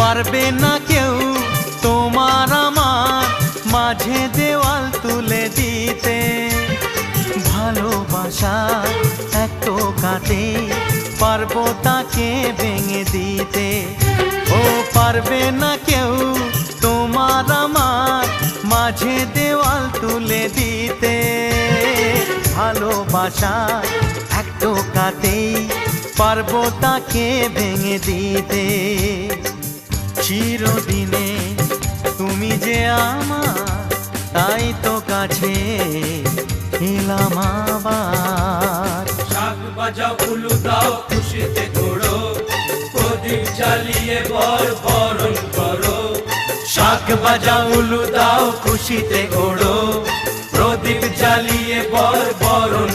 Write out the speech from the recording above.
পারবে না কেউ তোমার আমার মাঝে দেওয়াল তুলে দিতে। ভালোবাসা এক টোকাতে পারবো তাকে ভেঙে দিতে। ও পারবে না কেউ তোমার আমার মাঝে দেওয়াল তুলে দিতে। ভালোবাসা এক টোকাতেই পারবো তাকে ভেঙে দিতে। চিরদিনে তুমি যে আমার, তাই তো কাছে এলাম আবার। শাক বাজাও উলু দাও খুশিতে ঘোড়ো, প্রদীপ জ্বালিয়ে বরণ করো। শাক বাজাও উলু দাও খুশিতে ওড়ো, প্রদীপ জ্বালিয়ে বরণ